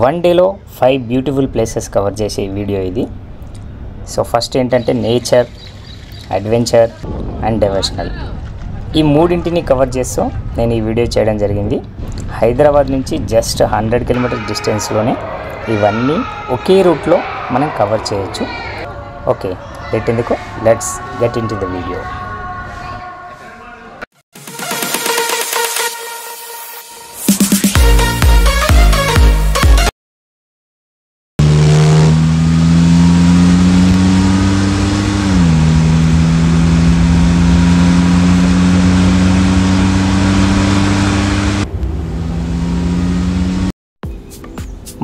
One డేలో 5 beautiful places cover చేసే video ఇది. సో ఫస్ట్ ఏంటంటే నేచర్, అడ్వెంచర్ అండ్ డివోషనల్, ఈ మూడింటిని కవర్ చేస్తూ నేను ఈ వీడియో చేయడం జరిగింది. హైదరాబాద్ నుంచి జస్ట్ 100 కిలోమీటర్ డిస్టెన్స్లోనే ఇవన్నీ ఒకే రూట్లో మనం కవర్ చేయొచ్చు. ఓకే, ఎందుకు let's get in to the video.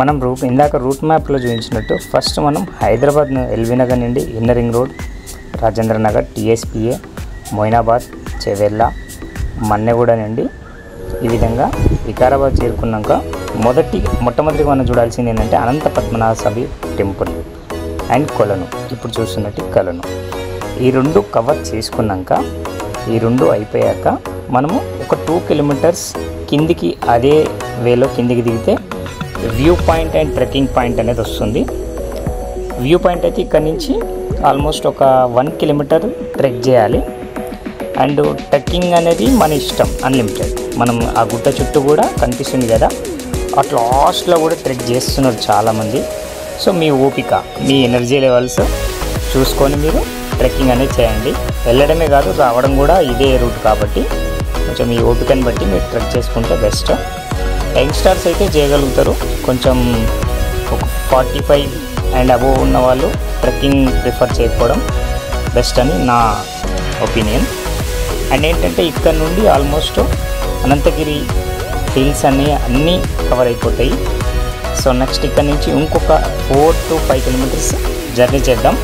మనం ఇందాక రూట్ మ్యాప్లో చూపించినట్టు ఫస్ట్ మనం హైదరాబాద్ ఎల్బీ నగర్ నుండి inner ring road, Rajendra Nagar, TSPA, Moinabad, Chevella, Manneguda నుండి ఈ విధంగా వికారాబాద్ చేరుకున్నాక మొట్టమొదటిగా మనం చూడాల్సింది ఏంటంటే అనంత పద్మనాభ స్వామి టెంపుల్ అండ్ కొలను. ఇప్పుడు చూస్తున్నట్టు కొలను. ఈ రెండు కవర్ చేసుకున్నాక, ఈ రెండు అయిపోయాక మనము ఒక 2 కిలోమీటర్స్ కిందికి అదే వేలో కిందికి దిగితే view point and trekking point అనేది వస్తుంది. వ్యూ పాయింట్ అయితే ఇక్కడ నుంచి ఆల్మోస్ట్ ఒక 1 కిలోమీటర్ ట్రెక్ చేయాలి. అండ్ ట్రెక్కింగ్ అనేది మన ఇష్టం, అన్లిమిటెడ్. మనం ఆ గుట్ట చుట్టూ కూడా కనిపిస్తుంది కదా, అట్లా లాస్ట్లో కూడా ట్రెక్ చేస్తున్నారు చాలామంది. సో మీ ఓపిక, మీ ఎనర్జీ లెవెల్స్ చూసుకొని మీరు ట్రెక్కింగ్ అనేది చేయండి. వెళ్ళడమే కాదు, రావడం కూడా ఇదే రూట్ కాబట్టి కొంచెం మీ ఓపికని బట్టి మీరు ట్రెక్ చేసుకుంటే బెస్ట్. యంగ్స్టర్స్ అయితే చేయగలుగుతారు, కొంచెం ఒక 45 అండ్ అబోవ్ ఉన్న వాళ్ళు ట్రెక్కింగ్ ప్రిఫర్ చేయకపోవడం బెస్ట్ అని నా ఒపీనియన్. అండ్ ఏంటంటే ఇక్కడ నుండి ఆల్మోస్ట్ అనంతగిరి హిల్స్ అన్నీ కవర్ అయిపోతాయి. సో నెక్స్ట్ ఇక్కడ నుంచి ఇంకొక 4 to 5 కిలోమీటర్స్ జర్నీ చేద్దాం.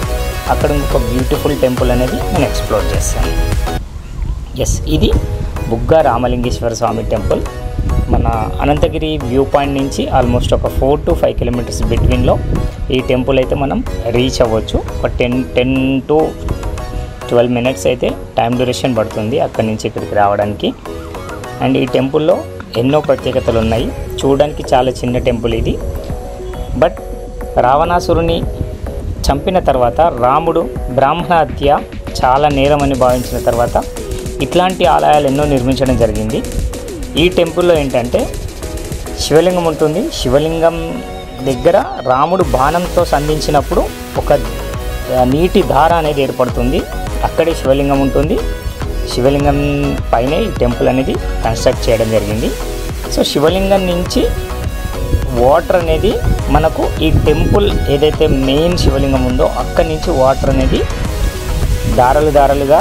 అక్కడ ఇంకొక బ్యూటిఫుల్ టెంపుల్ అనేది నేను ఎక్స్ప్లోర్ చేస్తాను. ఎస్, ఇది బుగ్గ రామలింగేశ్వర స్వామి టెంపుల్. మన అనంతగిరి వ్యూ పాయింట్ నుంచి ఆల్మోస్ట్ ఒక 4 to 5 కిలోమీటర్స్ బిట్వీన్లో ఈ టెంపుల్ అయితే మనం రీచ్ అవ్వచ్చు. ఒక 10 to 12 మినిట్స్ అయితే టైం డ్యూరేషన్ పడుతుంది అక్కడి నుంచి ఇక్కడికి రావడానికి. అండ్ ఈ టెంపుల్లో ఎన్నో ప్రత్యేకతలు ఉన్నాయి. చూడడానికి చాలా చిన్న టెంపుల్ ఇది. బట్ రావణాసురుని చంపిన తర్వాత రాముడు బ్రాహ్మణ హత్య చాలా నేరమని భావించిన తర్వాత ఇట్లాంటి ఆలయాలు ఎన్నో నిర్మించడం జరిగింది. ఈ టెంపుల్లో ఏంటంటే శివలింగం ఉంటుంది. శివలింగం దగ్గర రాముడు బాణంతో సంధించినప్పుడు ఒక నీటి ధార అనేది ఏర్పడుతుంది. అక్కడే శివలింగం ఉంటుంది. శివలింగం పైనే ఈ టెంపుల్ అనేది కన్స్ట్రక్ట్ చేయడం జరిగింది. సో శివలింగం నుంచి వాటర్ అనేది మనకు ఈ టెంపుల్ ఏదైతే మెయిన్ శివలింగం ఉందో అక్కడి నుంచి వాటర్ అనేది దారాలుగా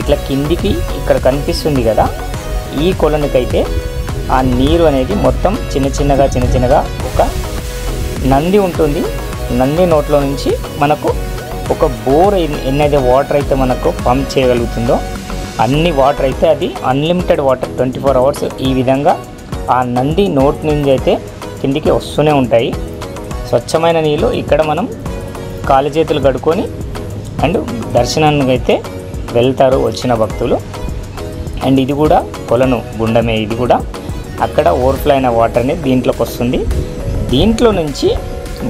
ఇట్లా కిందికి ఇక్కడ కనిపిస్తుంది కదా, ఈ కొలనుకైతే ఆ నీరు అనేది మొత్తం చిన్న చిన్నగా ఒక నంది ఉంటుంది. నంది నోట్లో నుంచి మనకు ఒక బోర్ ఎన్నైతే వాటర్ అయితే మనకు పంప్ చేయగలుగుతుందో అన్ని వాటర్ అయితే అది అన్లిమిటెడ్ వాటర్ 24 hours ఈ విధంగా ఆ నంది నోట్ నుంచి అయితే కిందికి వస్తూనే ఉంటాయి. స్వచ్ఛమైన నీళ్ళు ఇక్కడ మనం కాలు చేతులు కడుక్కొని అండ్ దర్శనానికి అయితే వెళ్తారు వచ్చిన భక్తులు. అండ్ ఇది కూడా కొలను గుండమే. ఇది కూడా అక్కడ ఓవర్ఫ్లో అయిన వాటర్ అనేది దీంట్లోకి వస్తుంది. దీంట్లో నుంచి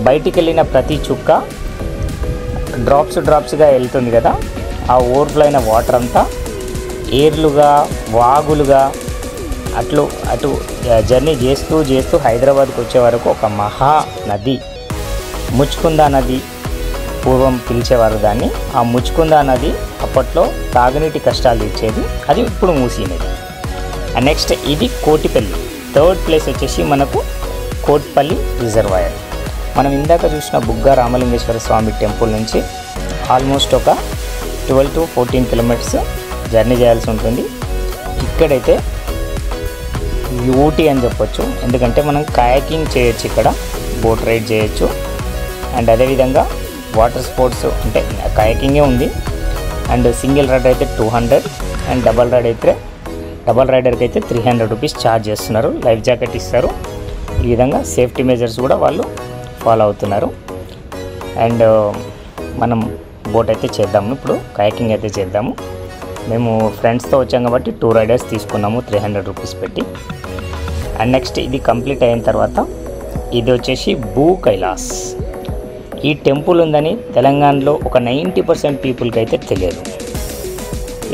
బయటికి వెళ్ళిన ప్రతి చుక్క డ్రాప్స్గా వెళ్తుంది కదా, ఆ ఓవర్ఫ్లో అయిన వాటర్ అంతా ఏర్లుగా వాగులుగా అటు జర్నీ చేస్తూ హైదరాబాద్కి వచ్చే వరకు ఒక మహా నది, ముచ్చుకుందా నది పూర్వం పిలిచేవారు దాన్ని. ఆ ముచ్చుకుందా నది అప్పట్లో తాగునీటి కష్టాలు ఇచ్చేది, అది ఇప్పుడు మూసీ నది. అండ్ నెక్స్ట్ ఇది కోటిపల్లి. థర్డ్ ప్లేస్ వచ్చేసి మనకు కోటిపల్లి రిజర్వాయర్. మనం ఇందాక చూసిన బుగ్గ రామలింగేశ్వర స్వామి టెంపుల్ నుంచి ఆల్మోస్ట్ ఒక 12 to 14 కిలోమీటర్స్ జర్నీ చేయాల్సి ఉంటుంది. ఇక్కడైతే యూటీ అని చెప్పొచ్చు, ఎందుకంటే మనం కయాకింగ్ చేయొచ్చు, ఇక్కడ బోట్ రైడ్ చేయొచ్చు. అండ్ అదేవిధంగా వాటర్ స్పోర్ట్స్ అంటే కయాకింగే ఉంది. అండ్ సింగిల్ రైడర్ అయితే 200 అండ్ డబల్ రైడర్కి అయితే 300 రూపీస్ ఛార్జ్ చేస్తున్నారు. లైఫ్ జాకెట్ ఇస్తారు. ఈ విధంగా సేఫ్టీ మెజర్స్ కూడా వాళ్ళు ఫాలో అవుతున్నారు. అండ్ మనం బోట్ అయితే చేద్దాము, ఇప్పుడు కయాకింగ్ అయితే చేద్దాము. మేము ఫ్రెండ్స్తో వచ్చాం కాబట్టి 2 రైడర్స్ తీసుకున్నాము 300 రూపీస్ పెట్టి. అండ్ నెక్స్ట్ ఇది కంప్లీట్ అయిన తర్వాత ఇది వచ్చేసి భూ కైలాస్. ఈ టెంపుల్ ఉందని తెలంగాణలో ఒక 90% పీపుల్కి అయితే తెలియదు.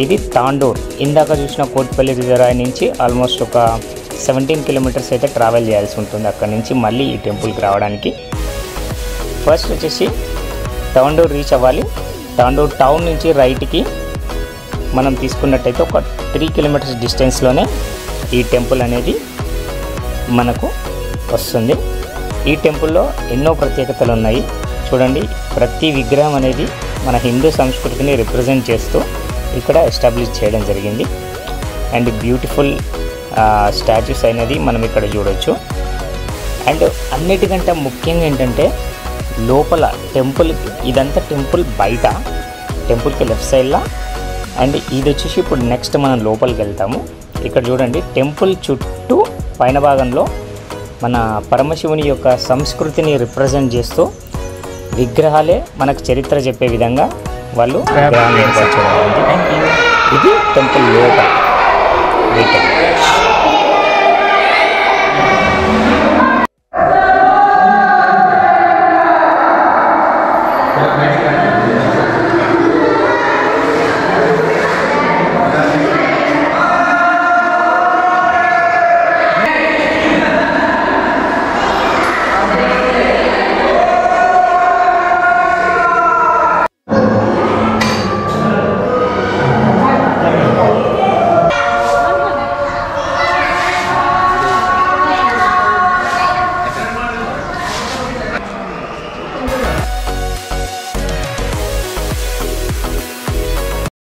ఇది తాండూర్, ఇందాక చూసిన కోట్పల్లి రిజర్వాయర్ నుంచి ఆల్మోస్ట్ ఒక 17 కిలోమీటర్స్ అయితే ట్రావెల్ చేయాల్సి ఉంటుంది అక్కడి నుంచి మళ్ళీ ఈ టెంపుల్కి రావడానికి. ఫస్ట్ వచ్చేసి తాండూర్ రీచ్ అవ్వాలి. తాండూర్ టౌన్ నుంచి రైట్కి మనం తీసుకున్నట్టయితే ఒక 3 కిలోమీటర్స్ డిస్టెన్స్లోనే ఈ టెంపుల్ అనేది మనకు వస్తుంది. ఈ టెంపుల్లో ఎన్నో ప్రత్యేకతలు ఉన్నాయి. చూడండి, ప్రతి విగ్రహం అనేది మన హిందూ సంస్కృతిని రిప్రజెంట్ చేస్తూ ఇక్కడ ఎస్టాబ్లిష్ చేయడం జరిగింది. అండ్ బ్యూటిఫుల్ స్టాచ్యూస్ అనేది మనం ఇక్కడ చూడవచ్చు. అండ్ అన్నిటికంటే ముఖ్యంగా ఏంటంటే లోపల టెంపుల్, ఇదంతా టెంపుల్ బయట, టెంపుల్కి లెఫ్ట్ సైడ్లో. అండ్ ఇది వచ్చేసి ఇప్పుడు నెక్స్ట్ మనం లోపలికి వెళ్తాము. ఇక్కడ చూడండి, టెంపుల్ చుట్టూ పైన భాగంలో మన పరమశివుని యొక్క సంస్కృతిని రిప్రజెంట్ చేస్తూ విగ్రహాలే మనకు చరిత్ర చెప్పే విధంగా వాళ్ళు విగ్రహాన్ని ఏర్పాటు చేయడం. ఇది టెంపుల్ లోపల.